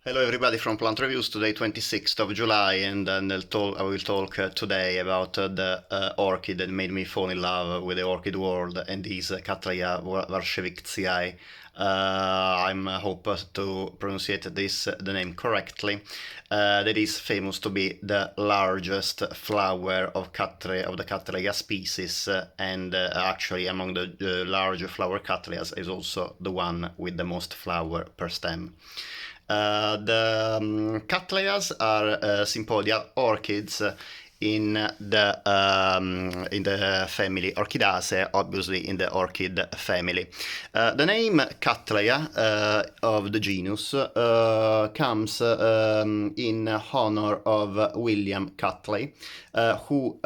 Hello everybody from Plant Reviews, today 26th of July, and I will talk today about the orchid that made me fall in love with the orchid world, and is Cattleya warscewiczii. I'm hope to pronounce the name correctly. That is famous to be the largest flower of the Cattleya species, and actually among the large flower Cattleyas is also the one with the most flower per stem. The Cattleyas are sympodial orchids in the family Orchidaceae, obviously in the orchid family. The name Cattleya of the genus comes in honor of William Cattley, who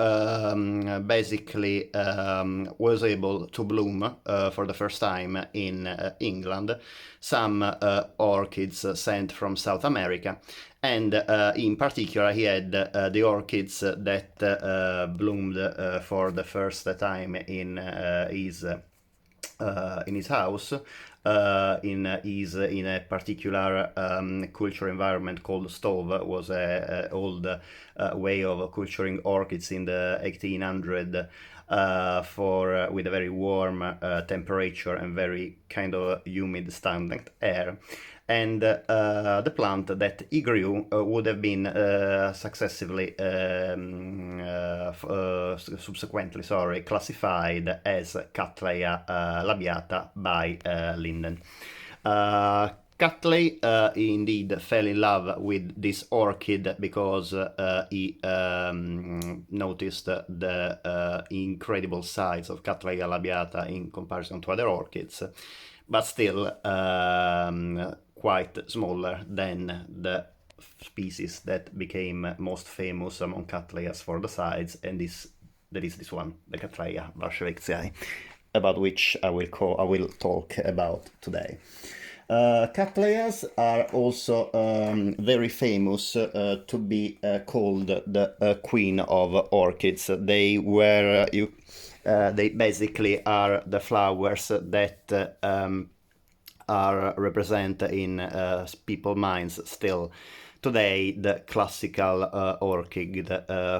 basically was able to bloom for the first time in England some orchids sent from South America, and in particular he had the orchids that bloomed for the first time in his house, in a particular culture environment called stove. Was a old way of culturing orchids in the 1800s, with a very warm temperature and very kind of humid stagnant air. And the plant that he grew would have been subsequently classified as Cattleya labiata by Linden. Cattley indeed fell in love with this orchid because he noticed the incredible size of Cattleya labiata in comparison to other orchids, but still quite smaller than the species that became most famous among Cattleyas for the size, and that is this one, the Cattleya warscewiczii, about which I will talk about today. Cattleyas are also very famous to be called the queen of orchids. They basically are the flowers that are represented in people's minds still today, the classical orchid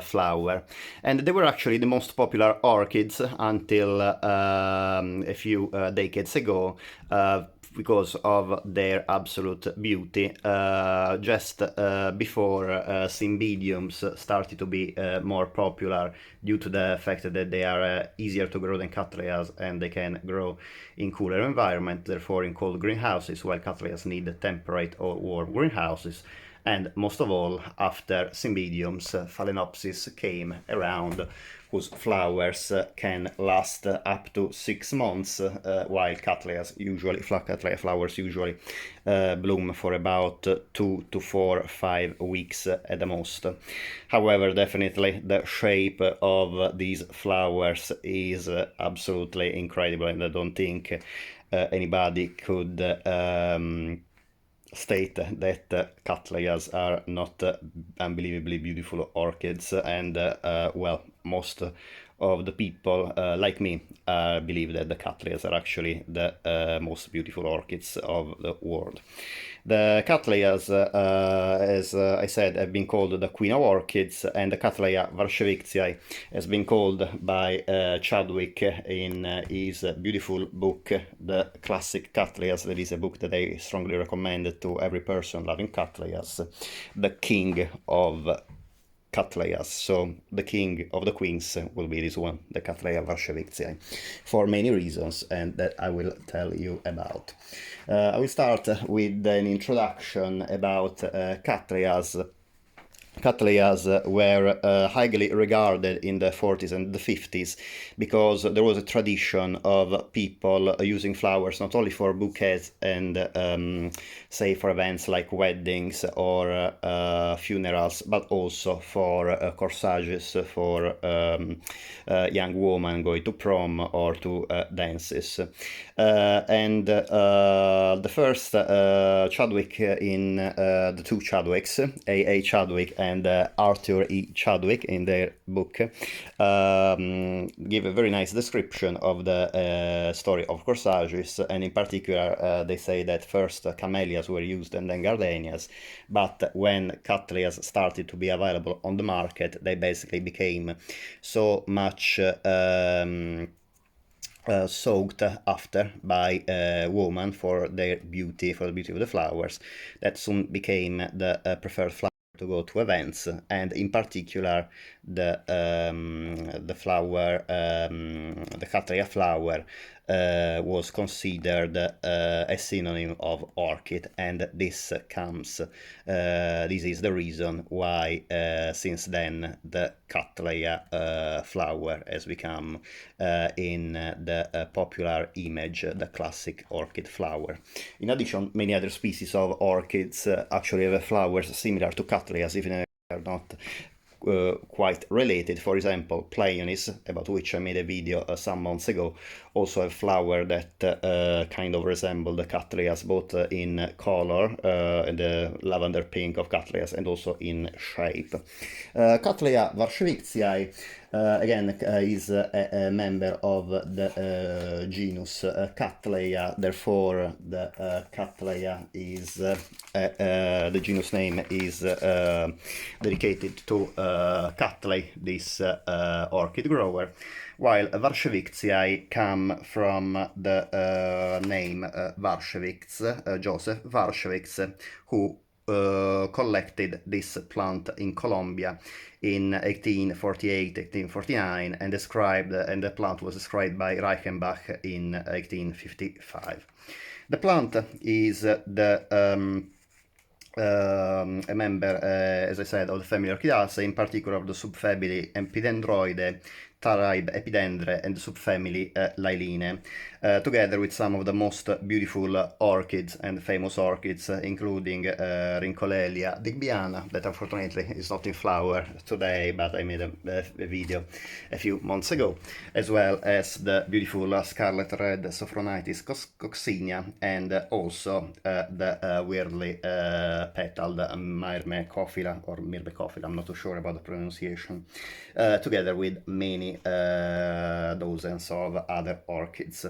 flower. And they were actually the most popular orchids until a few decades ago, because of their absolute beauty, just before cymbidiums started to be more popular due to the fact that they are easier to grow than Cattleyas, and they can grow in cooler environment, therefore in cold greenhouses, while Cattleyas need temperate or warm greenhouses. And most of all, after cymbidiums, phalaenopsis came around, whose flowers can last up to 6 months, while Cattleya flowers usually bloom for about 2 to 4, 5 weeks at the most. However, definitely the shape of these flowers is absolutely incredible, and I don't think anybody could state that Cattleyas are not unbelievably beautiful orchids, and well, most of the people like me believe that the Cattleyas are actually the most beautiful orchids of the world. The Cattleyas, as I said, have been called the queen of orchids, and the Cattleya warscewiczii has been called by Chadwick in his beautiful book, The Classic Cattleyas. That is a book that I strongly recommend to every person loving Cattleyas, the king of Cattleyas. So the king of the queens will be this one, the Cattleya warscewiczii, for many reasons, and that I will tell you about. I will start with an introduction about Cattleyas. Cattleyas were highly regarded in the 40s and the 50s because there was a tradition of people using flowers not only for bouquets and say for events like weddings or funerals, but also for corsages for young women going to prom or to dances. And the first Chadwick in the two Chadwicks, A. Chadwick and Arthur E. Chadwick in their book give a very nice description of the story of corsages, and in particular they say that first camellias were used and then gardenias, but when Cattleyas started to be available on the market, they basically became so much sought after by women for their beauty, for the beauty of the flowers, that soon became the preferred flower to go to events, and in particular the flower, the Cattleya flower, was considered a synonym of orchid, and this this is the reason why since then the Cattleya flower has become in the popular image the classic orchid flower. In addition, many other species of orchids actually have flowers similar to Cattleyas, even if they are not quite related. For example, Peonies, about which I made a video some months ago, also a flower that kind of resemble the Cattleyas, both in color, the lavender pink of Cattleyas, and also in shape. Cattleya warscewiczii again is a member of the genus Cattleya, therefore the Cattleya is the genus name is dedicated to Cattley, this orchid grower, while warscewiczii come from the name Warszewicz, Joseph Warszewicz, who collected this plant in Colombia in 1848-1849 and described, and the plant was described by Reichenbach in 1855. The plant is a member, as I said, of the family Orchidaceae, in particular of the subfamily Empidendroideae, tribe Epidendre, and the subfamily Lailine, together with some of the most beautiful orchids and famous orchids, including Rincolelia digbiana, that unfortunately is not in flower today, but I made a video a few months ago, as well as the beautiful scarlet red Sophronitis coccinea, and also the weirdly petaled Myrmecophila, or Myrmecophila, I'm not too sure about the pronunciation, together with many dozens of other orchids.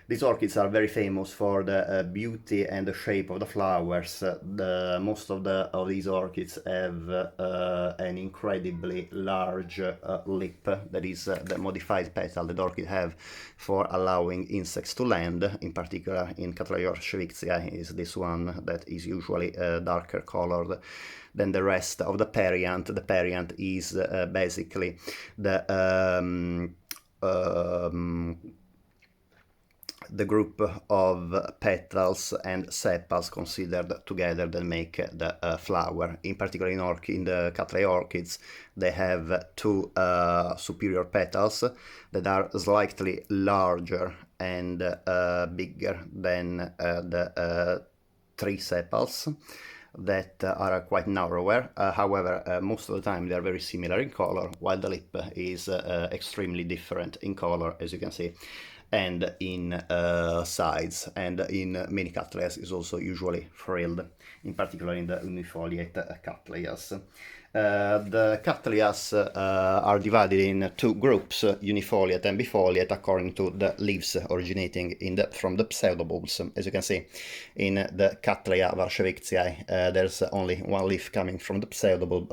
These orchids are very famous for the beauty and the shape of the flowers. Most of these orchids have an incredibly large lip, that is the modified petal that orchids have for allowing insects to land. In particular, in Cattleya warscewiczii is this one that is usually darker colored than the rest of the perianth. The perianth is basically the group of petals and sepals considered together that make the flower. In particular, in the Cattleya orchids, they have two superior petals that are slightly larger and bigger than the three sepals that are quite narrower. However, most of the time they are very similar in color, while the lip is extremely different in color, as you can see, and in size, and in many Cattleyas is also usually frilled, in particular in the unifoliate Cattleyas. The Cattleyas are divided in two groups, unifoliate and bifoliate, according to the leaves originating from the pseudobulbs. As you can see, in the Cattleya warscewiczii there's only one leaf coming from the pseudobulb,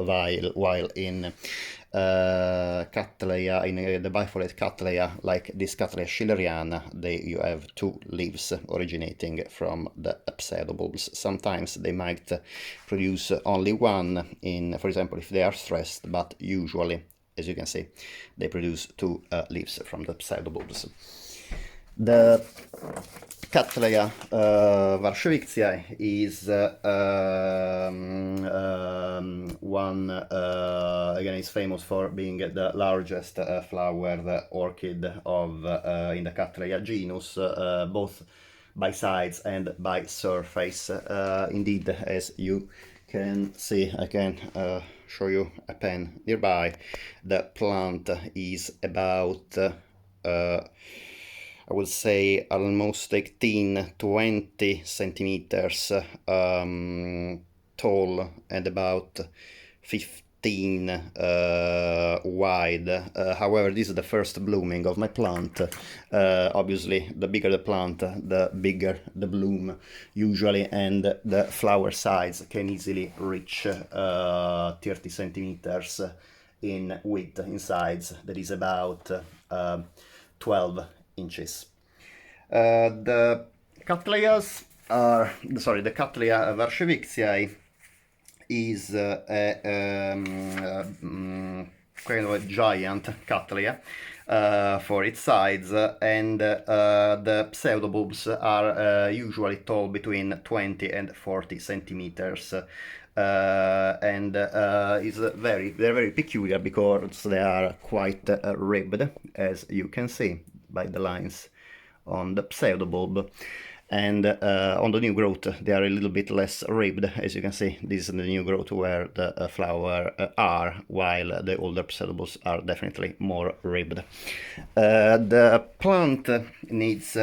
while in Cattleya, in the bifoliate Cattleya, like this Cattleya schilleriana, you have two leaves originating from the pseudobulbs. Sometimes they might produce only one, for example, if they are stressed, but usually, as you can see, they produce two leaves from the pseudobulbs. The Cattleya warscewiczii is one, again, is famous for being the largest flowered orchid in the Cattleya genus, both by size and by surface. Indeed, as you can see, I can show you a pen nearby. The plant is about I would say almost 18-20 centimeters tall and about 14 wide. However, this is the first blooming of my plant. Obviously, the bigger the plant, the bigger the bloom usually, and the flower size can easily reach 30 centimeters in width, in size. That is about 12 inches. The Cattleyas are, sorry, the Cattleya warscewiczii is kind of a giant Cattleya for its size, and the pseudobulbs are usually tall between 20 and 40 centimeters. And they're very peculiar because they are quite ribbed, as you can see by the lines on the pseudobulb. And on the new growth they are a little bit less ribbed, as you can see. This is the new growth where the flower are, while the older pseudobulbs are definitely more ribbed. The plant needs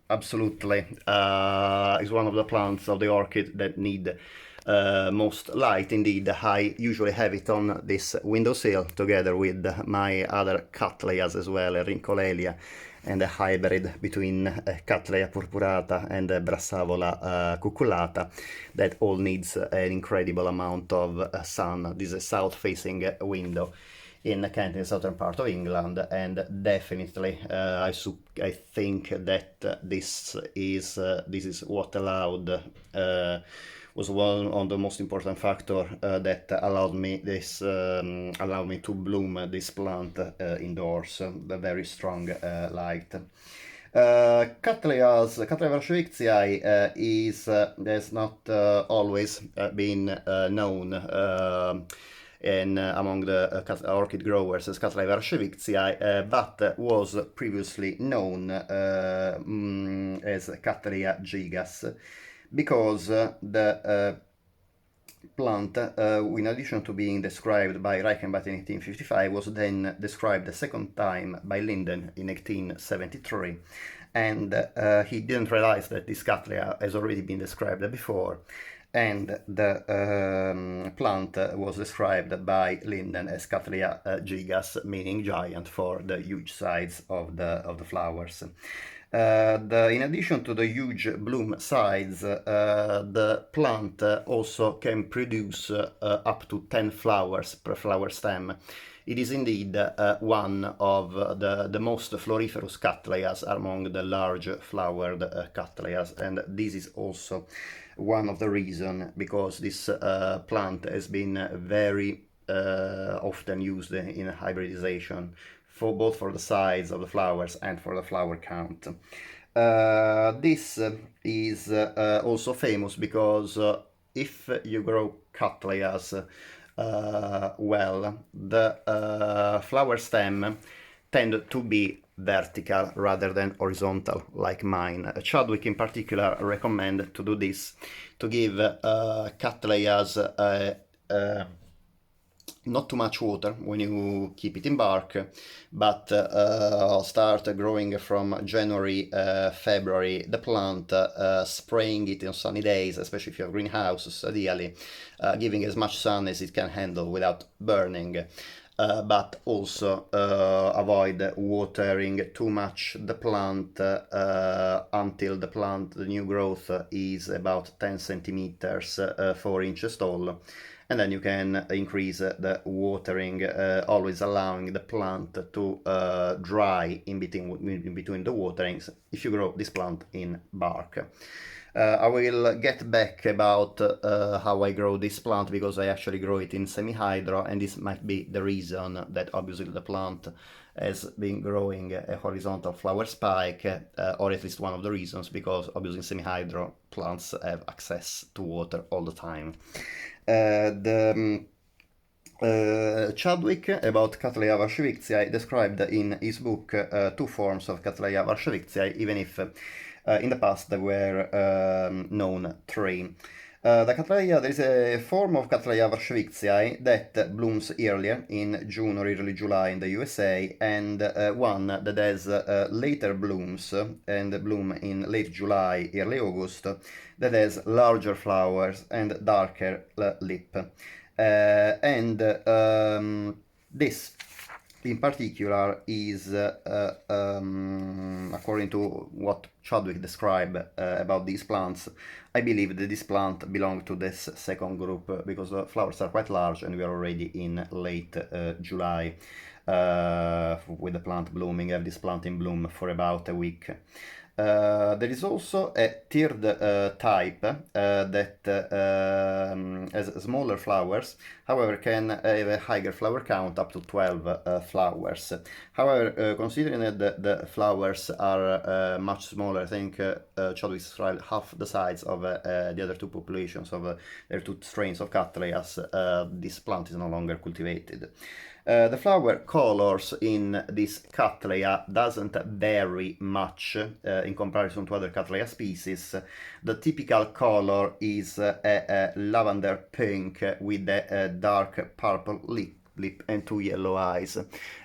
absolutely is one of the plants of the orchid that need most light. Indeed, I usually have it on this windowsill together with my other Cattleyas as well, Rincolelia, and a hybrid between Cattleya purpurata and Brassavola cucullata, that all needs an incredible amount of sun. This is a south-facing window in Kent, in the southern part of England, and definitely I think that this is what allowed was one of the most important factor that allowed me to bloom this plant indoors. The very strong light. Cattleya warscewiczii has not always been known among the orchid growers as Cattleya warscewiczii, but was previously known as Cattleyas gigas, because the plant, in addition to being described by Reichenbach in 1855, was then described a second time by Linden in 1873, and he didn't realize that this Cattleya has already been described before, and the plant was described by Linden as Cattleya gigas, meaning giant, for the huge size of the flowers. In addition to the huge bloom size, the plant also can produce up to 10 flowers per flower stem. It is indeed one of the most floriferous Cattleyas among the large flowered Cattleyas, and this is also one of the reasons because this plant has been very often used in hybridization, both for the size of the flowers and for the flower count. This is also famous because if you grow Cattleyas well, the flower stem tend to be vertical rather than horizontal like mine. Chadwick in particular recommend to do this to give Cattleyas not too much water when you keep it in bark, but start growing from January, February the plant, spraying it on sunny days, especially if you have greenhouses, ideally, giving as much sun as it can handle without burning. But also avoid watering too much the plant until the new growth is about 10 centimeters, 4 inches tall. And then you can increase the watering, always allowing the plant to dry in between the waterings if you grow this plant in bark. I will get back about how I grow this plant, because I actually grow it in semi-hydro, and this might be the reason that obviously the plant has been growing a horizontal flower spike, or at least one of the reasons, because obviously in semi-hydro plants have access to water all the time. Chadwick about Cattleya warscewiczii described in his book two forms of Cattleya warscewiczii, even if in the past there were known three. There is a form of Cattleya warscewiczii that blooms earlier, in June or early July in the USA, and one that has later blooms and bloom in late July, early August, that has larger flowers and darker lip. and this in particular is, according to what Chadwick described about these plants, I believe that this plant belongs to this second group because the flowers are quite large and we are already in late July with the plant blooming. I have this plant in bloom for about a week. There is also a third type that has smaller flowers, however can have a higher flower count up to 12 flowers. However, considering that the flowers are much smaller, I think Chadwick described half the size of the other two populations of their two strains of Cattleyas, this plant is no longer cultivated. The flower colors in this Cattleya doesn't vary much in comparison to other Cattleya species. The typical color is a lavender pink with a dark purple lip and two yellow eyes.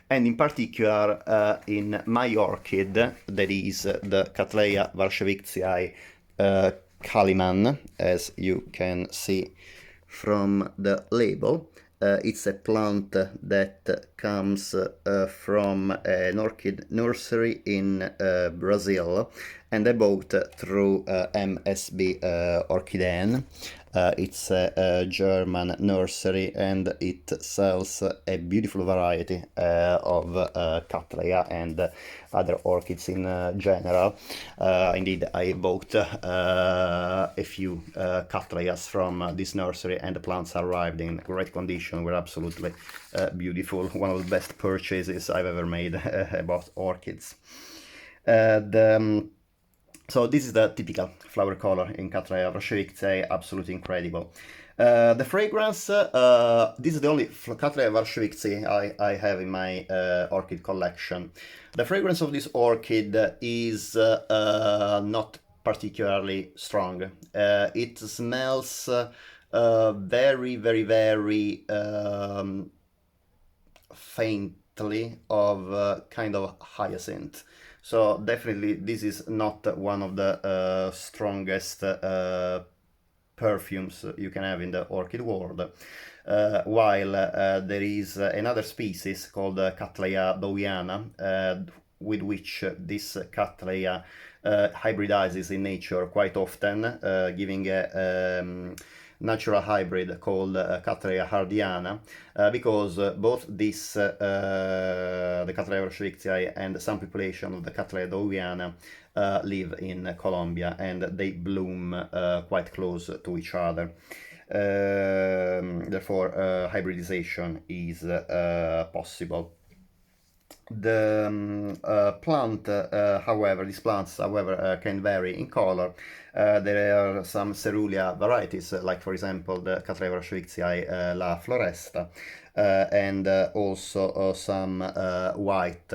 And in particular, in my orchid, that is the Cattleya warscewiczii Kaliman, as you can see from the label. It's a plant that comes from an orchid nursery in Brazil, and I bought through MSB Orchiden. It's a German nursery and it sells a beautiful variety of Cattleya and other orchids in general. Indeed, I bought a few Cattleyas from this nursery and the plants arrived in great condition, were absolutely beautiful. One of the best purchases I've ever made about orchids. So this is the typical flower color in Cattleya warscewiczii, absolutely incredible. The fragrance, this is the only Cattleya warscewiczii I have in my orchid collection. The fragrance of this orchid is not particularly strong. It smells very, very, very faintly of kind of hyacinth. So definitely this is not one of the strongest perfumes you can have in the orchid world. While there is another species called Cattleya dowiana, with which this Cattleya hybridizes in nature quite often, giving a natural hybrid called Cattleya hardiana, because both this, the Cattleya warscewiczii and some population of the Cattleya dowiana live in Colombia and they bloom quite close to each other. Therefore, hybridization is possible. The plant, however, these plants, however, can vary in color. There are some cerulean varieties, like for example the Cattleya warscewiczii La Floresta, and also some white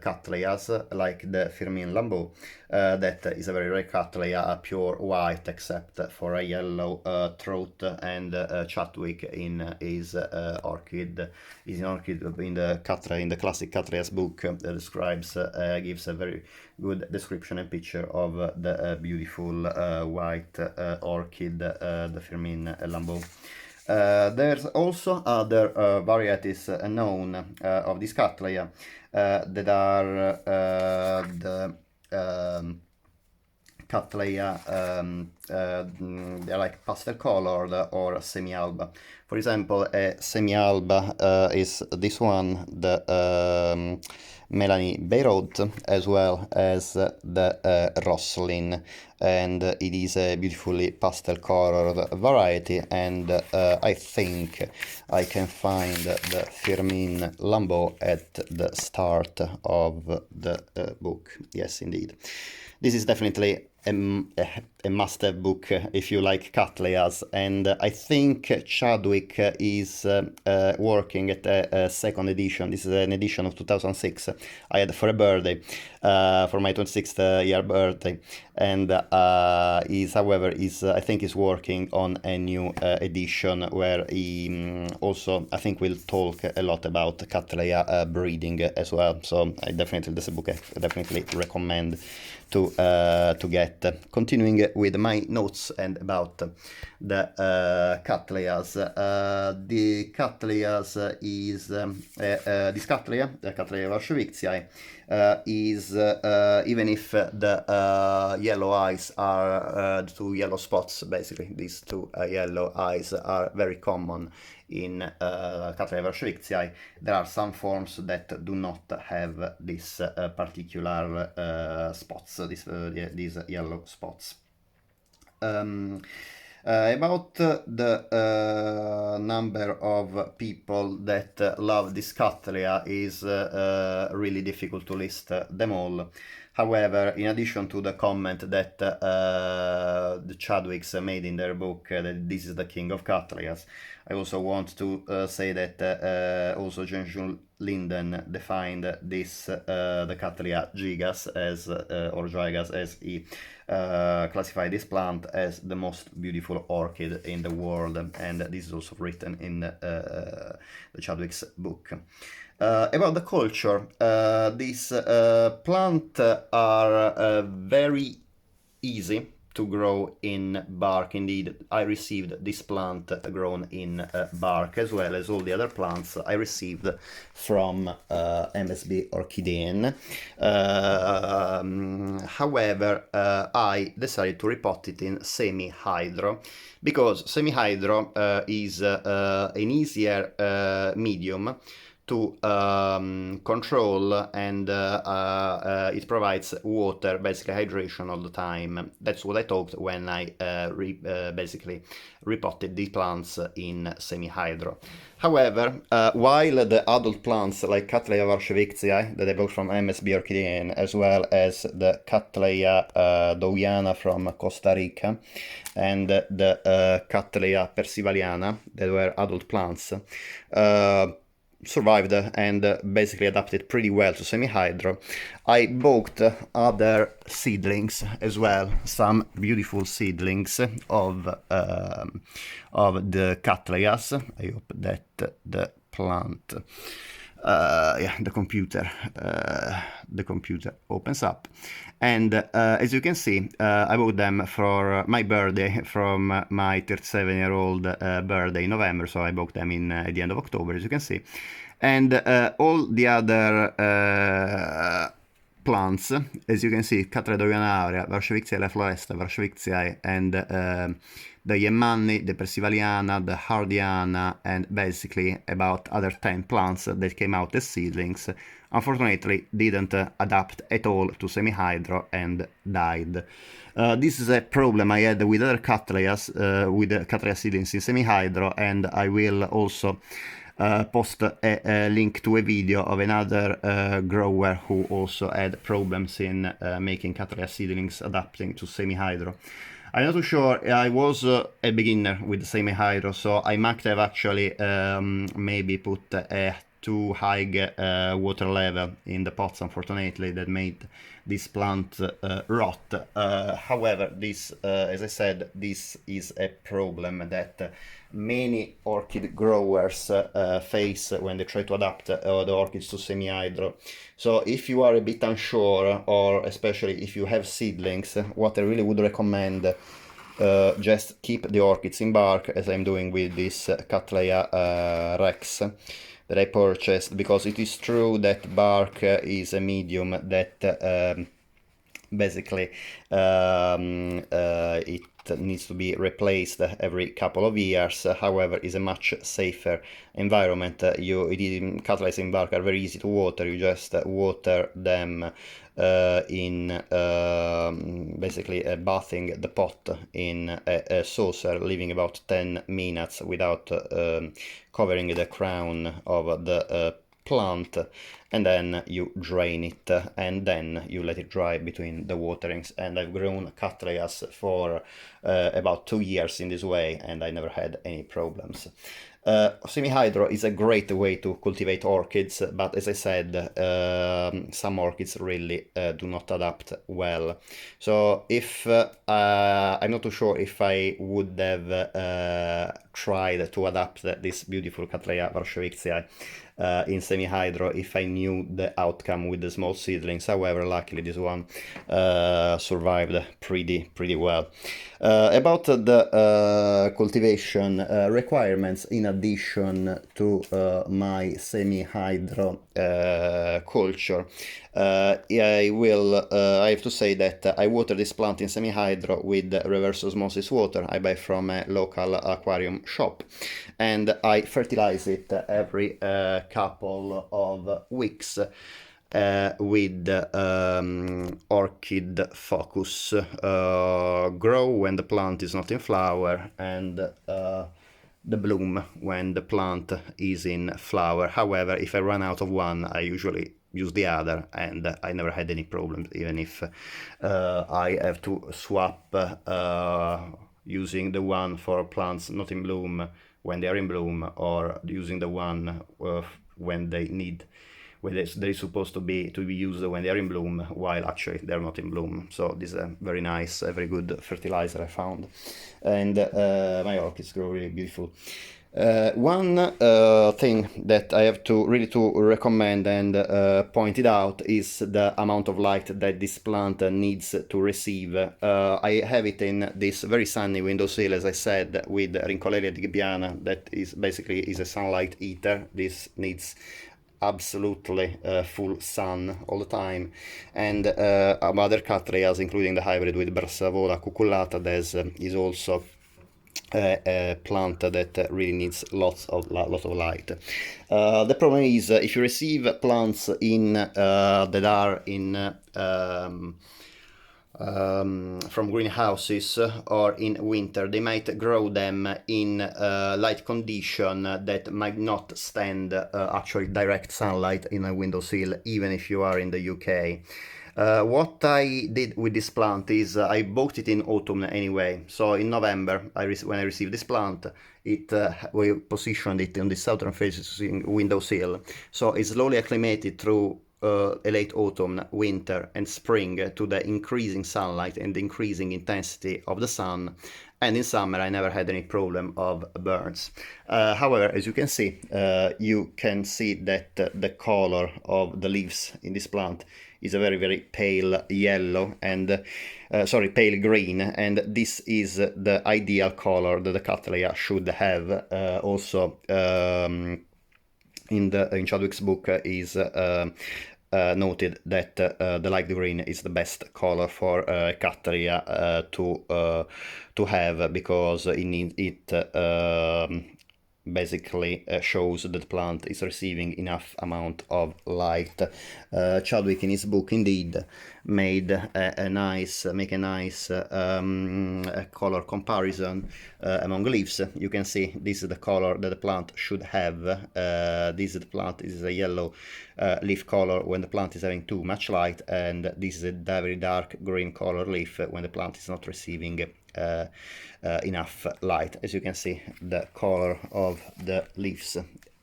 Cattleyas, like the Firmin Lambeau, that is a very rare Cattleya, a pure white, except for a yellow throat, and Chadwick in his orchid, is an orchid in the Cattleya, in the classic Cattleyas book, that describes, gives a very good description and picture of the beautiful white orchid, the Firmin Lambeau. There's also other varieties known of this Cattleya that are the Cattleya, they're like pastel colored or semi-alba. For example, a semi-alba is this one, the Melanie Beirut, as well as the Roslin, and it is a beautifully pastel colored variety, and I think I can find the Firmin Lambeau at the start of the book. Yes, indeed. This is definitely a must-have book if you like Cattleyas, and I think Chadwick is working at a second edition. This is an edition of 2006 I had for a birthday, for my 26th year birthday, and I think is working on a new edition where he also, I think, will talk a lot about Cattleya breeding as well. So this book I definitely recommend to get. Continuing with my notes and about the Cattleyas. The Cattleyas is this Cattleya, the Cattleya warscewiczii, is even if the yellow eyes are the two yellow spots, basically these two yellow eyes are very common in Cattleya warscewiczii. There are some forms that do not have this particular spots, these yellow spots. About the number of people that love this Cattleya is really difficult to list them all. However, in addition to the comment that the Chadwicks made in their book that this is the king of Cattleyas, I also want to say that also Jean-Jules Linden defined this the Cattleya gigas as or gigas as he classified this plant as the most beautiful orchid in the world, and this is also written in the Chadwick's book. About the culture, these plants are very easy to grow in bark. Indeed, I received this plant grown in bark, as well as all the other plants I received from MSB Orchideen. However, I decided to repot it in semi-hydro, because semi-hydro is an easier medium to control, and it provides water, basically hydration all the time. That's what I thought when I basically repotted the plants in semi-hydro. However, while the adult plants like Cattleya warscewiczii that I bought from MSB Orchideen, as well as the Cattleya dowiana from Costa Rica and the Cattleya percivaliana that were adult plants, survived and basically adapted pretty well to semi-hydro, I bought other seedlings as well, some beautiful seedlings of the Cattleyas. I hope that the plant, the computer opens up. And as you can see, I bought them for my birthday, from my 37-year-old birthday in November, so I bought them in at the end of October, as you can see. And all the other plants, as you can see, Cattleya dowiana, warscewiczii la floresta, warscewiczii, and the Yemeni, the percivaliana, the hardiana, and basically about other 10 plants that came out as seedlings, unfortunately didn't adapt at all to semi-hydro and died. This is a problem I had with other Cattleyas, with the Cattleya seedlings in semi-hydro, and I will also post a link to a video of another grower who also had problems in making Cattleya seedlings adapting to semi-hydro. I'm not too sure. I was a beginner with semi-hydro, so I might have actually maybe put a too high water level in the pots, unfortunately, that made this plant rot. However, this, as I said, this is a problem that many orchid growers face when they try to adapt the orchids to semi-hydro. So if you are a bit unsure, or especially if you have seedlings, what I really would recommend, just keep the orchids in bark, as I'm doing with this Cattleya Rex that I purchased, because it is true that bark is a medium that basically it needs to be replaced every couple of years. However, is a much safer environment. Cattleyas in bark are very easy to water. You just water them in basically bathing the pot in a saucer, leaving about 10 minutes without covering the crown of the plant, and then you drain it, and then you let it dry between the waterings. And I've grown Cattleyas for about 2 years in this way, and I never had any problems. Semi-hydro is a great way to cultivate orchids, but as I said, some orchids really do not adapt well. So if I'm not too sure if I would have tried to adapt this beautiful Cattleya warscewiczii in semi-hydro if I knew the outcome with the small seedlings. However, luckily this one survived pretty well. About the cultivation requirements, in addition to my semi-hydro culture, I have to say that I water this plant in semi-hydro with reverse osmosis water I buy from a local aquarium shop, and I fertilize it every couple of weeks with Orchid Focus Grow when the plant is not in flower, and the bloom when the plant is in flower. However, if I run out of one, I usually use the other, and I never had any problems, even if I have to swap using the one for plants not in bloom when they are in bloom, or using the one when they're supposed to be used when they are in bloom, while actually they're not in bloom. So this is a very nice, a very good fertilizer I found, and my orchids grow really beautiful. One thing that I have to really recommend and point it out is the amount of light that this plant needs to receive. I have it in this very sunny windowsill, as I said, with Rincoleria digibbiana, that is basically a sunlight eater. This needs absolutely full sun all the time, and other Cattleyas, including the hybrid with Brassavola cucullata, that is also a plant that really needs lots of light. The problem is if you receive plants in that are in from greenhouses or in winter, they might grow them in light condition that might not stand actually direct sunlight in a windowsill, even if you are in the UK. What I did with this plant is I bought it in autumn anyway. So in November, when I received this plant, we positioned it on the southern facing windowsill. So it slowly acclimated through a late autumn, winter, and spring to the increasing sunlight and the increasing intensity of the sun. And in summer, I never had any problem of burns. However, as you can see that the color of the leaves in this plant is a very pale yellow and pale green, and this is the ideal color that the Cattleya should have. Also, in Chadwick's book is noted that the light green is the best color for Cattleya to have, because it basically shows that the plant is receiving enough amount of light. Chadwick in his book indeed make a nice color comparison among leaves. You can see this is the color that the plant should have. This is the plant is a yellow leaf color when the plant is having too much light, and this is a very dark green color leaf when the plant is not receiving enough light. As you can see, the color of the leaves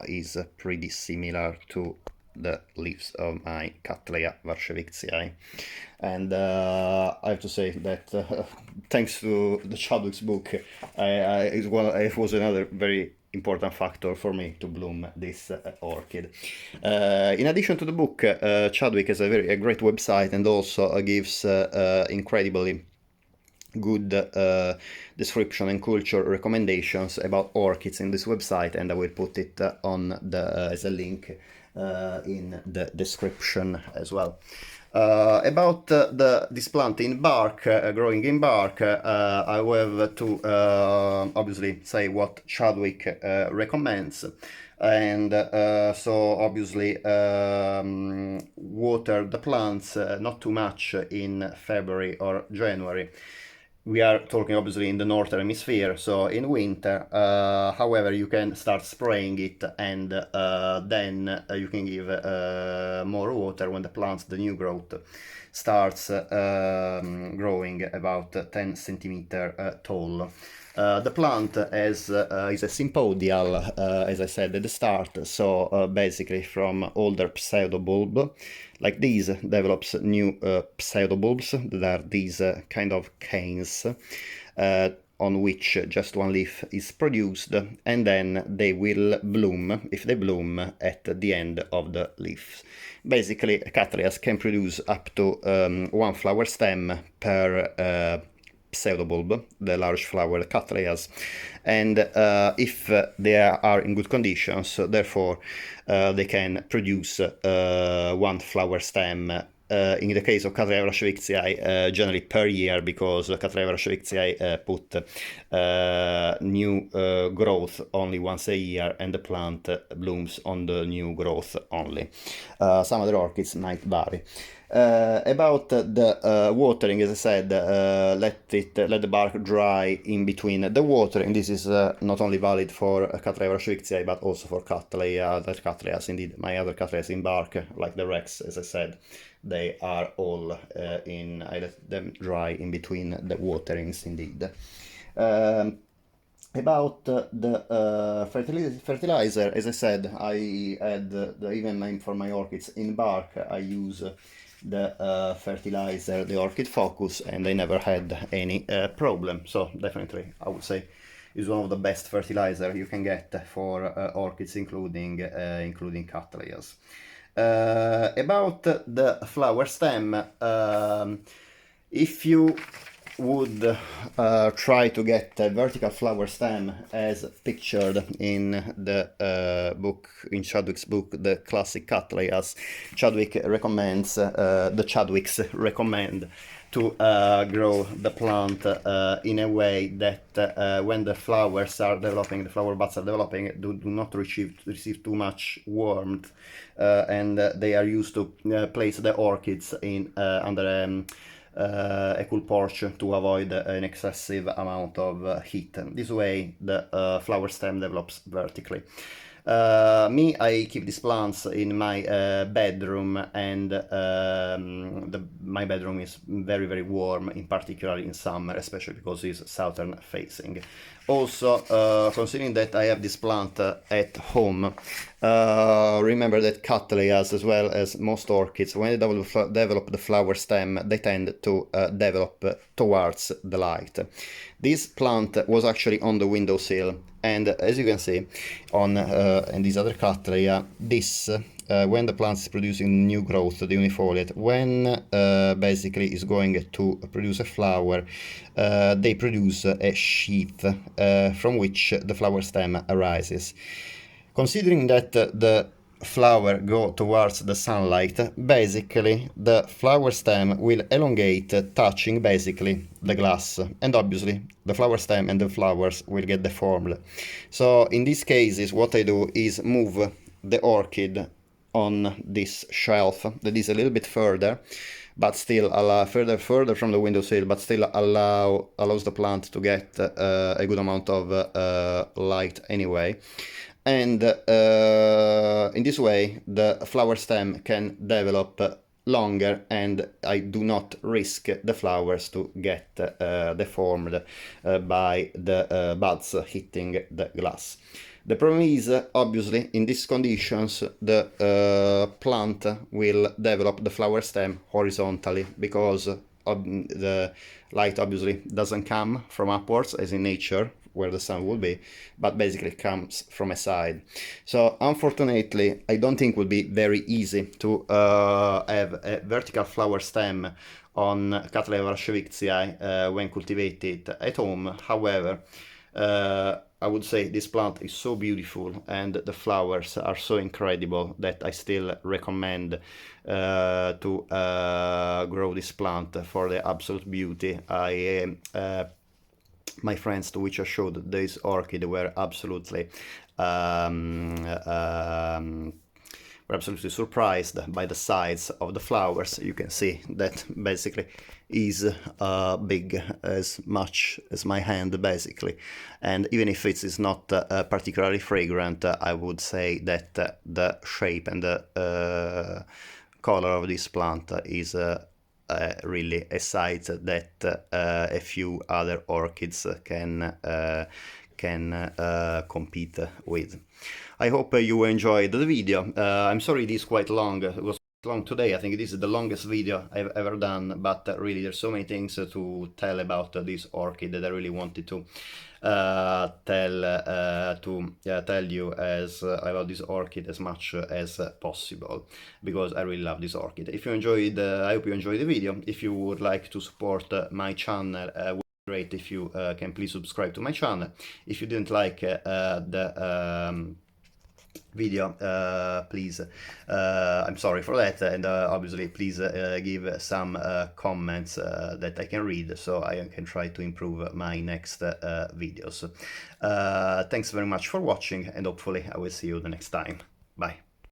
is pretty similar to the leaves of my Cattleya warscewiczii, and I have to say that thanks to the Chadwick's book, it was another very important factor for me to bloom this orchid. In addition to the book, Chadwick has a great website, and also gives incredibly good description and culture recommendations about orchids in this website, and I will put it on as a link in the description as well. About this plant in bark, growing in bark, I will have to obviously say what Chadwick recommends. And so obviously water the plants not too much in February or January. We are talking obviously in the northern hemisphere, so in winter. However, you can start spraying it, and then you can give more water when the new growth starts growing about 10 centimeter tall. The plant is a sympodial, as I said at the start, so basically from older pseudobulb, like these, develops new pseudobulbs that are these kind of canes on which just one leaf is produced, and then they will bloom, if they bloom, at the end of the leaf. Basically, Cattleyas can produce up to one flower stem per pseudobulb, the large flower Cattleyas, and if they are in good conditions, therefore they can produce one flower stem. In the case of Cattleya warscewiczii, generally per year, because Cattleya warscewiczii put new growth only once a year, and the plant blooms on the new growth only. Some other orchids might vary. About the watering, as I said, let the bark dry in between the watering. This is not only valid for Cattleya warscewiczii, but also for Cattleya, other Cattleyas. Indeed, my other Cattleyas in bark, like the Rex, as I said, they are all I let them dry in between the waterings, indeed. About the fertilizer, as I said, I add the even name for my orchids in bark. I use the fertilizer, the Orchid Focus, and I never had any problem. So definitely, I would say, is one of the best fertilizer you can get for orchids, including Cattleyas. About the flower stem, if you would try to get a vertical flower stem as pictured in the book, in Chadwick's book, The Classic Cattleyas, Chadwick recommends, the Chadwicks recommend to grow the plant in a way that when the flowers are developing, the flower buds are developing, do not receive too much warmth, and they are used to place the orchids in under a cool porch to avoid an excessive amount of heat. This way the flower stem develops vertically. I keep these plants in my bedroom, and my bedroom is very, very warm, in particular in summer, especially because it's southern facing. Also, considering that I have this plant at home, remember that Cattleyas, as well as most orchids, when they develop the flower stem, they tend to develop towards the light. This plant was actually on the windowsill, and as you can see on in this other Cattleya, this when the plant is producing new growth, the unifoliate, when basically is going to produce a flower, they produce a sheath from which the flower stem arises. Considering that the flower go towards the sunlight, basically the flower stem will elongate, touching basically the glass, and obviously the flower stem and the flowers will get deformed. So in these cases, what I do is move the orchid on this shelf that is a little bit further, but still further from the windowsill, but still allows the plant to get a good amount of light anyway. And in this way, the flower stem can develop longer, and I do not risk the flowers to get deformed by the buds hitting the glass. The problem is, obviously, in these conditions, the plant will develop the flower stem horizontally, because the light obviously doesn't come from upwards, as in nature, where the sun will be, but basically comes from a side. So unfortunately, I don't think it will be very easy to have a vertical flower stem on Cattleya warscewiczii when cultivated at home. However, I would say this plant is so beautiful and the flowers are so incredible that I still recommend to grow this plant for the absolute beauty. My friends to which I showed this orchid were absolutely surprised by the size of the flowers. You can see that basically is big, as much as my hand basically, and even if it is not particularly fragrant, I would say that the shape and the color of this plant is really a site that a few other orchids can compete with. I hope you enjoyed the video. I'm sorry it is quite long. It was long today. I think this is the longest video I've ever done, but really there's so many things to tell about this orchid that I really wanted to tell you as about this orchid as much as possible, because I really love this orchid. If you enjoyed, I hope you enjoyed the video. If you would like to support my channel, would be great if you can please subscribe to my channel. If you didn't like the video, please, I'm sorry for that, and obviously please give some comments that I can read, so I can try to improve my next videos. Thanks very much for watching, and hopefully I will see you the next time. Bye.